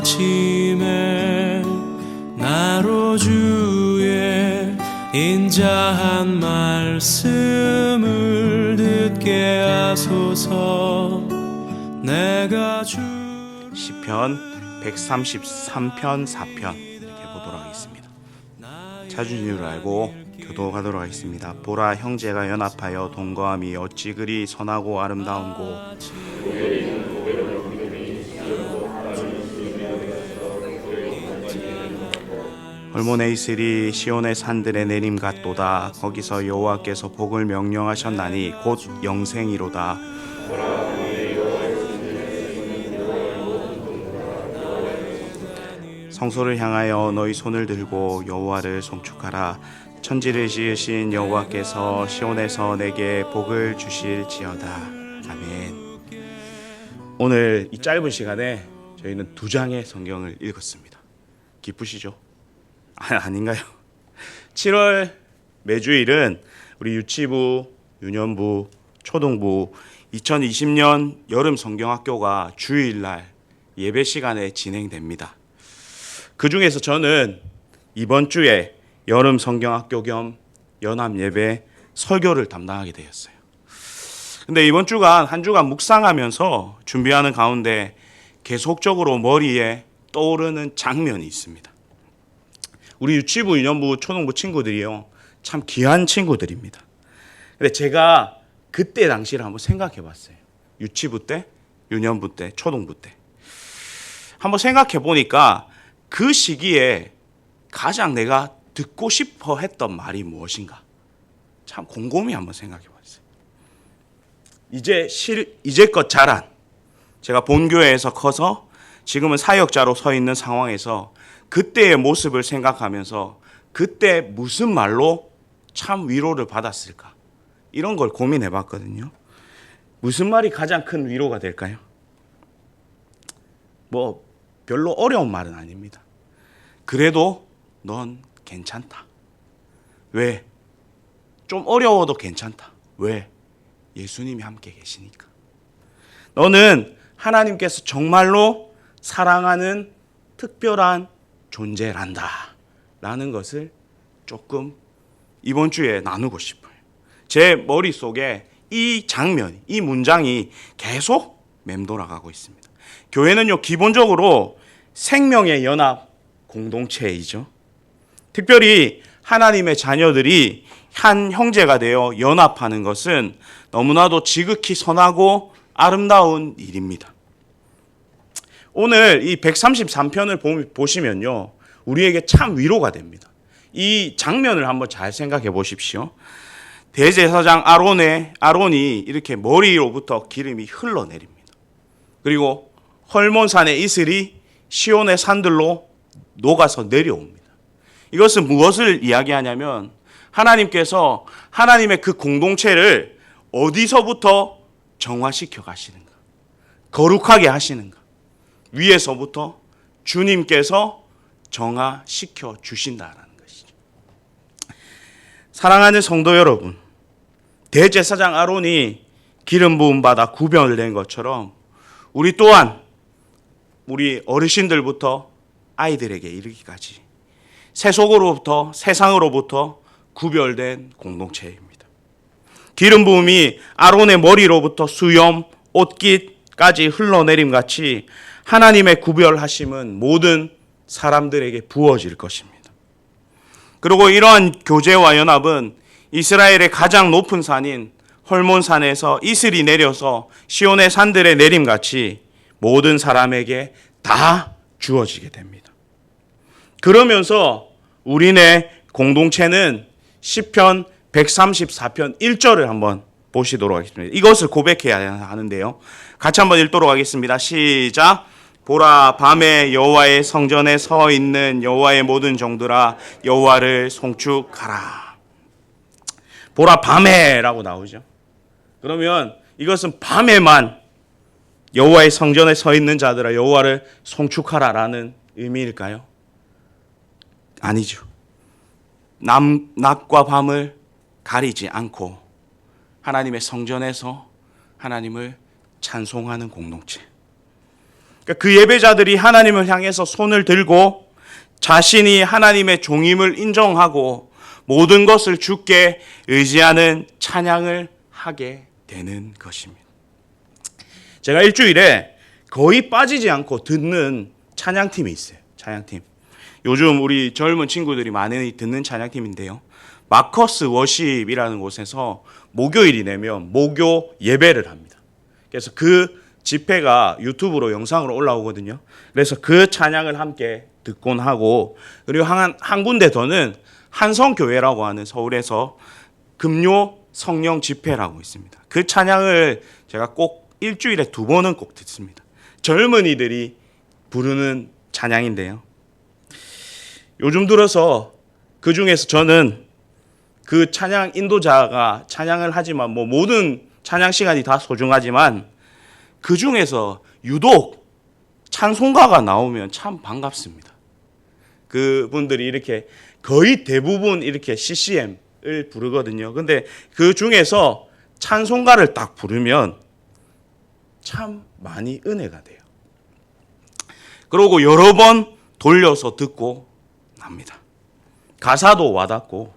아침에 나로 주의 인자한 말씀을 듣게 하소서. 내가 시편 133편 4편 이렇게 보도록 하겠습니다. 찾은 이유를 알고 교도하도록 하겠습니다. 보라, 형제가 연합하여 동거함이 어찌 그리 선하고 아름다운고. 헐몬의 이슬이 시온의 산들에 내림 같도다. 거기서 여호와께서 복을 명령하셨나니 곧 영생이로다. 성소를 향하여 너희 손을 들고 여호와를 송축하라. 천지를 지으신 여호와께서 시온에서 내게 복을 주실지어다. 아멘. 오늘 이 짧은 시간에 저희는 2장의 성경을 읽었습니다. 기쁘시죠? 아닌가요? 7월 매주일은 우리 유치부, 유년부, 초등부 2020년 여름 성경학교가 주일날 예배 시간에 진행됩니다. 그 중에서 저는 이번 주에 여름 성경학교 겸 연합 예배 설교를 담당하게 되었어요. 근데 이번 주간 한 주간 묵상하면서 준비하는 가운데 계속적으로 머리에 떠오르는 장면이 있습니다. 우리 유치부, 유년부, 초등부 친구들이요, 참 귀한 친구들입니다. 근데 제가 그때 당시를 한번 생각해 봤어요. 유치부 때, 유년부 때, 초등부 때. 한번 생각해 보니까 그 시기에 가장 내가 듣고 싶어 했던 말이 무엇인가? 참 곰곰이 한번 생각해 봤어요. 이제껏 자란, 제가 본교회에서 커서 지금은 사역자로 서 있는 상황에서 그때의 모습을 생각하면서 그때 무슨 말로 참 위로를 받았을까? 이런 걸 고민해 봤거든요. 무슨 말이 가장 큰 위로가 될까요? 별로 어려운 말은 아닙니다. 그래도 넌 괜찮다. 왜? 좀 어려워도 괜찮다. 왜? 예수님이 함께 계시니까. 너는 하나님께서 정말로 사랑하는 특별한 존재란다 라는 것을 조금 이번 주에 나누고 싶어요. 제 머릿속에 이 장면, 이 문장이 계속 맴돌아가고 있습니다. 교회는요, 기본적으로 생명의 연합 공동체이죠. 특별히 하나님의 자녀들이 한 형제가 되어 연합하는 것은 너무나도 지극히 선하고 아름다운 일입니다. 오늘 이 133편을 보시면요, 우리에게 참 위로가 됩니다. 이 장면을 한번 잘 생각해 보십시오. 대제사장 아론이 이렇게 머리로부터 기름이 흘러내립니다. 그리고 헐몬산의 이슬이 시온의 산들로 녹아서 내려옵니다. 이것은 무엇을 이야기하냐면 하나님께서 하나님의 그 공동체를 어디서부터 정화시켜 가시는가, 거룩하게 하시는가, 위에서부터 주님께서 정화시켜 주신다라는 것이죠. 사랑하는 성도 여러분, 대제사장 아론이 기름 부음 받아 구별된 것처럼 우리 또한 우리 어르신들부터 아이들에게 이르기까지 세속으로부터 세상으로부터 구별된 공동체입니다. 기름 부음이 아론의 머리로부터 수염, 옷깃까지 흘러내림같이 하나님의 구별하심은 모든 사람들에게 부어질 것입니다. 그리고 이러한 교제와 연합은 이스라엘의 가장 높은 산인 헐몬산에서 이슬이 내려서 시온의 산들에 내림같이 모든 사람에게 다 주어지게 됩니다. 그러면서 우리네 공동체는 시편 134편 1절을 한번 보시도록 하겠습니다. 이것을 고백해야 하는데요. 같이 한번 읽도록 하겠습니다. 시작. 보라, 밤에 여호와의 성전에 서 있는 여호와의 모든 종들아, 여호와를 송축하라. 보라, 밤에라고 나오죠. 그러면 이것은 밤에만 여호와의 성전에 서 있는 자들아, 여호와를 송축하라라는 의미일까요? 아니죠. 낮과 밤을 가리지 않고 하나님의 성전에서 하나님을 찬송하는 공동체. 그 예배자들이 하나님을 향해서 손을 들고 자신이 하나님의 종임을 인정하고 모든 것을 주께 의지하는 찬양을 하게 되는 것입니다. 제가 일주일에 거의 빠지지 않고 듣는 찬양팀이 있어요. 찬양팀. 요즘 우리 젊은 친구들이 많이 듣는 찬양팀인데요. 마커스 워십이라는 곳에서 목요일이 되면 목요 예배를 합니다. 그래서 그 집회가 유튜브로 영상으로 올라오거든요. 그래서 그 찬양을 함께 듣곤 하고, 그리고 한 군데 더는 한성교회라고 하는 서울에서 금요 성령 집회라고 있습니다. 그 찬양을 제가 꼭 일주일에 2번은 꼭 듣습니다. 젊은이들이 부르는 찬양인데요. 요즘 들어서 그 중에서 저는 그 찬양 인도자가 찬양을 하지만 모든 찬양 시간이 다 소중하지만 그 중에서 유독 찬송가가 나오면 참 반갑습니다. 그분들이 이렇게 거의 대부분 이렇게 CCM을 부르거든요. 근데 그 중에서 찬송가를 딱 부르면 참 많이 은혜가 돼요. 그러고 여러 번 돌려서 듣고 납니다. 가사도 와닿고,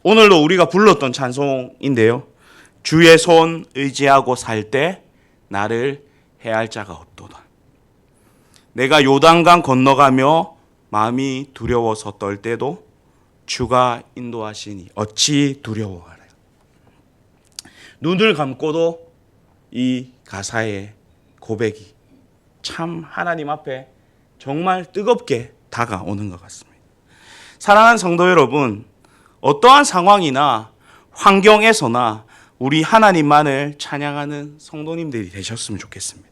오늘도 우리가 불렀던 찬송인데요. 주의 손 의지하고 살 때 나를 해할 자가 없도다. 내가 요단강 건너가며 마음이 두려워서 떨 때도 주가 인도하시니 어찌 두려워하래요. 눈을 감고도 이 가사의 고백이 참 하나님 앞에 정말 뜨겁게 다가오는 것 같습니다. 사랑하는 성도 여러분, 어떠한 상황이나 환경에서나 우리 하나님만을 찬양하는 성도님들이 되셨으면 좋겠습니다.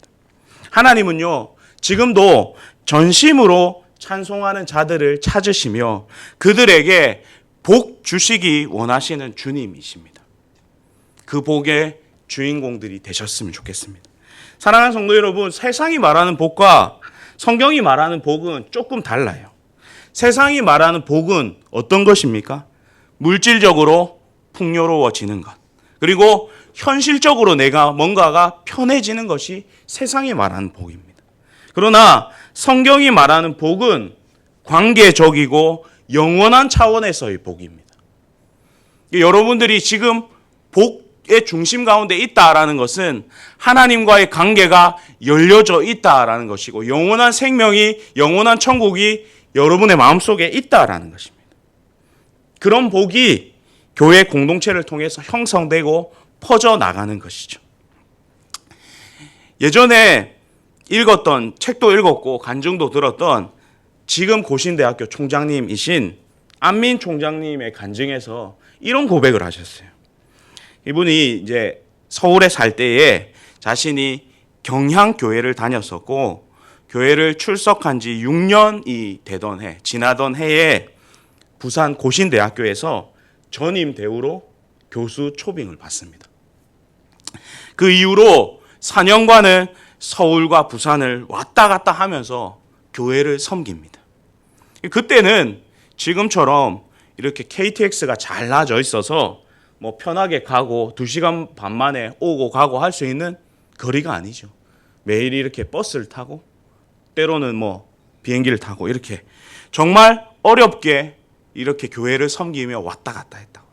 하나님은요, 지금도 전심으로 찬송하는 자들을 찾으시며 그들에게 복 주시기 원하시는 주님이십니다. 그 복의 주인공들이 되셨으면 좋겠습니다. 사랑하는 성도 여러분, 세상이 말하는 복과 성경이 말하는 복은 조금 달라요. 세상이 말하는 복은 어떤 것입니까? 물질적으로 풍요로워지는 것, 그리고 현실적으로 내가 뭔가가 편해지는 것이 세상이 말하는 복입니다. 그러나 성경이 말하는 복은 관계적이고 영원한 차원에서의 복입니다. 여러분들이 지금 복의 중심 가운데 있다라는 것은 하나님과의 관계가 열려져 있다라는 것이고, 영원한 생명이, 영원한 천국이 여러분의 마음속에 있다라는 것입니다. 그런 복이 교회 공동체를 통해서 형성되고 퍼져나가는 것이죠. 예전에 읽었던 책도 읽었고 간증도 들었던 지금 고신대학교 총장님이신 안민 총장님의 간증에서 이런 고백을 하셨어요. 이분이 이제 서울에 살 때에 자신이 경향교회를 다녔었고, 교회를 출석한 지 6년이 되던 해, 지나던 해에 부산 고신대학교에서 전임 대우로 교수 초빙을 받습니다. 그 이후로 4년간은 서울과 부산을 왔다 갔다 하면서 교회를 섬깁니다. 그때는 지금처럼 이렇게 KTX가 잘 나져 있어서 편하게 가고 2시간 반 만에 오고 가고 할 수 있는 거리가 아니죠. 매일 이렇게 버스를 타고 때로는 비행기를 타고 이렇게 정말 어렵게 이렇게 교회를 섬기며 왔다 갔다 했다고.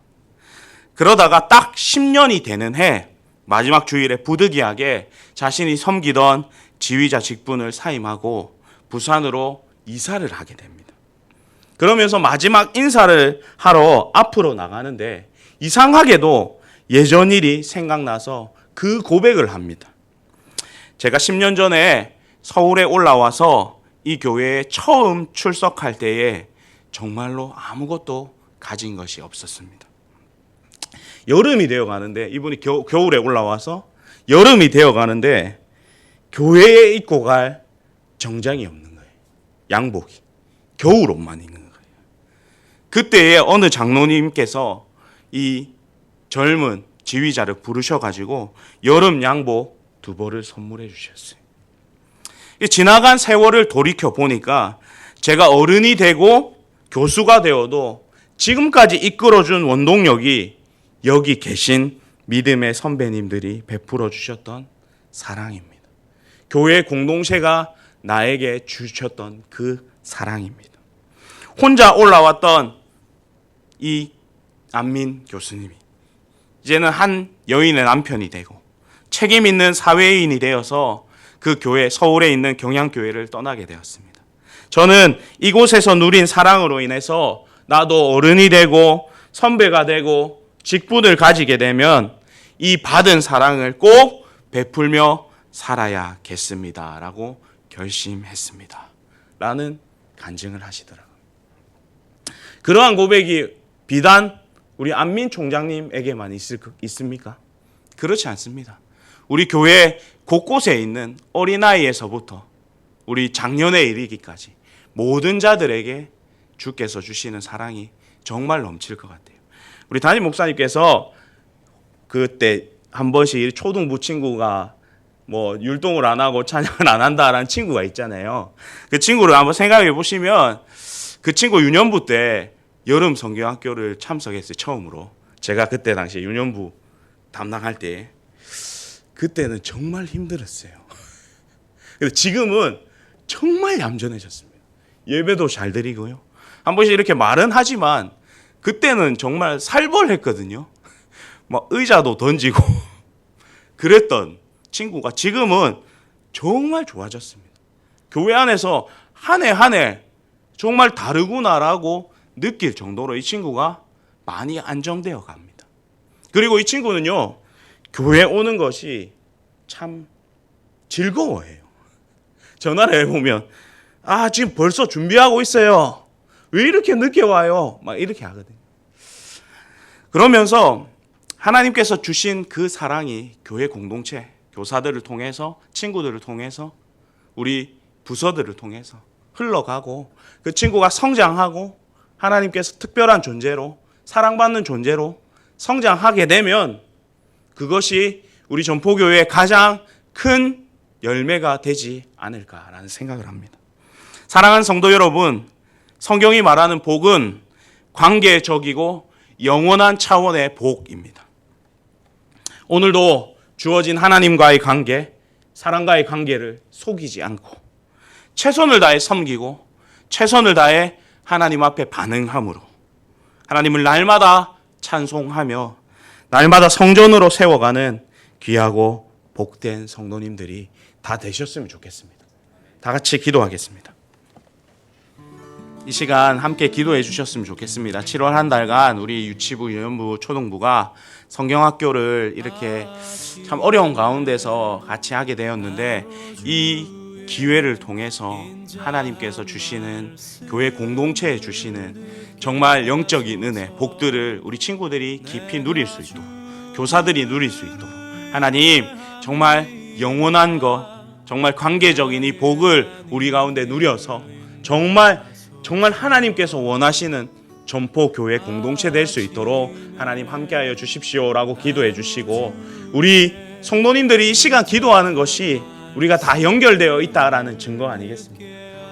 그러다가 딱 10년이 되는 해 마지막 주일에 부득이하게 자신이 섬기던 지휘자 직분을 사임하고 부산으로 이사를 하게 됩니다. 그러면서 마지막 인사를 하러 앞으로 나가는데 이상하게도 예전 일이 생각나서 그 고백을 합니다. 제가 10년 전에 서울에 올라와서 이 교회에 처음 출석할 때에 정말로 아무것도 가진 것이 없었습니다. 여름이 되어 가는데, 이분이 겨울에 올라와서 여름이 되어 가는데 교회에 입고 갈 정장이 없는 거예요. 양복이. 겨울옷만 있는 거예요. 그때에 어느 장로님께서 이 젊은 지휘자를 부르셔가지고 여름 양복 2벌을 선물해 주셨어요. 지나간 세월을 돌이켜 보니까 제가 어른이 되고 교수가 되어도 지금까지 이끌어준 원동력이 여기 계신 믿음의 선배님들이 베풀어 주셨던 사랑입니다. 교회 공동체가 나에게 주셨던 그 사랑입니다. 혼자 올라왔던 이 안민 교수님이 이제는 한 여인의 남편이 되고 책임 있는 사회인이 되어서 그 교회, 서울에 있는 경양교회를 떠나게 되었습니다. 저는 이곳에서 누린 사랑으로 인해서 나도 어른이 되고 선배가 되고 직분을 가지게 되면 이 받은 사랑을 꼭 베풀며 살아야겠습니다. 라고 결심했습니다. 라는 간증을 하시더라고요. 그러한 고백이 비단 우리 안민 총장님에게만 있습니까? 그렇지 않습니다. 우리 교회 곳곳에 있는 어린아이에서부터 우리 장년에 이르기까지 모든 자들에게 주께서 주시는 사랑이 정말 넘칠 것 같아요. 우리 담임 목사님께서 그때 한 번씩 초등부 친구가 뭐 율동을 안 하고 찬양을 안 한다라는 친구가 있잖아요. 그 친구를 한번 생각해 보시면 그 친구 유년부 때 여름 성경학교를 참석했어요. 처음으로. 제가 그때 당시 유년부 담당할 때 그때는 정말 힘들었어요. 근데 지금은 정말 얌전해졌습니다. 예배도 잘 드리고요. 한 번씩 이렇게 말은 하지만 그때는 정말 살벌했거든요. 막 의자도 던지고 그랬던 친구가 지금은 정말 좋아졌습니다. 교회 안에서 한 해 한 해 정말 다르구나라고 느낄 정도로 이 친구가 많이 안정되어 갑니다. 그리고 이 친구는요, 교회 오는 것이 참 즐거워해요. 전화를 해보면 지금 벌써 준비하고 있어요. 왜 이렇게 늦게 와요? 막 이렇게 하거든요. 그러면서 하나님께서 주신 그 사랑이 교회 공동체, 교사들을 통해서, 친구들을 통해서, 우리 부서들을 통해서 흘러가고 그 친구가 성장하고 하나님께서 특별한 존재로, 사랑받는 존재로 성장하게 되면 그것이 우리 전포교회의 가장 큰 열매가 되지 않을까라는 생각을 합니다. 사랑하는 성도 여러분, 성경이 말하는 복은 관계적이고 영원한 차원의 복입니다. 오늘도 주어진 하나님과의 관계, 사랑과의 관계를 속이지 않고 최선을 다해 섬기고 최선을 다해 하나님 앞에 반응함으로 하나님을 날마다 찬송하며 날마다 성전으로 세워가는 귀하고 복된 성도님들이 다 되셨으면 좋겠습니다. 다 같이 기도하겠습니다. 이 시간 함께 기도해 주셨으면 좋겠습니다. 7월 한 달간 우리 유치부, 유년부, 초등부가 성경학교를 이렇게 참 어려운 가운데서 같이 하게 되었는데 이 기회를 통해서 하나님께서 주시는 교회 공동체에 주시는 정말 영적인 은혜, 복들을 우리 친구들이 깊이 누릴 수 있도록, 교사들이 누릴 수 있도록 하나님 정말 영원한 것, 정말 관계적인 이 복을 우리 가운데 누려서 정말 하나님께서 원하시는 전포교회 공동체 될 수 있도록 하나님 함께하여 주십시오라고 기도해 주시고, 우리 성도님들이 이 시간 기도하는 것이 우리가 다 연결되어 있다라는 증거 아니겠습니까?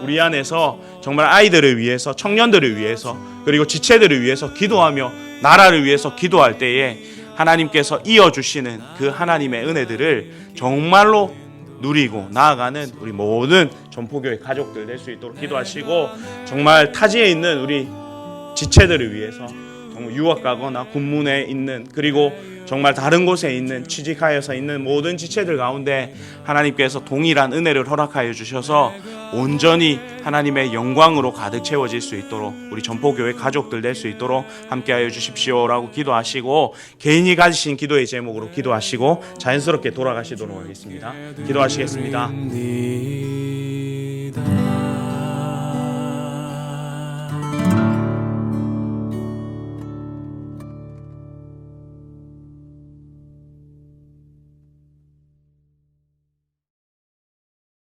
우리 안에서 정말 아이들을 위해서, 청년들을 위해서, 그리고 지체들을 위해서 기도하며 나라를 위해서 기도할 때에 하나님께서 이어주시는 그 하나님의 은혜들을 정말로 누리고 나아가는 우리 모든 전포교회 가족들 될 수 있도록 기도하시고, 정말 타지에 있는 우리 지체들을 위해서 정말 유학 가거나 군문에 있는, 그리고 정말 다른 곳에 있는, 취직하여서 있는 모든 지체들 가운데 하나님께서 동일한 은혜를 허락하여 주셔서 온전히 하나님의 영광으로 가득 채워질 수 있도록 우리 전포교회 가족들 될 수 있도록 함께하여 주십시오라고 기도하시고, 개인이 가지신 기도의 제목으로 기도하시고 자연스럽게 돌아가시도록 하겠습니다. 기도하시겠습니다.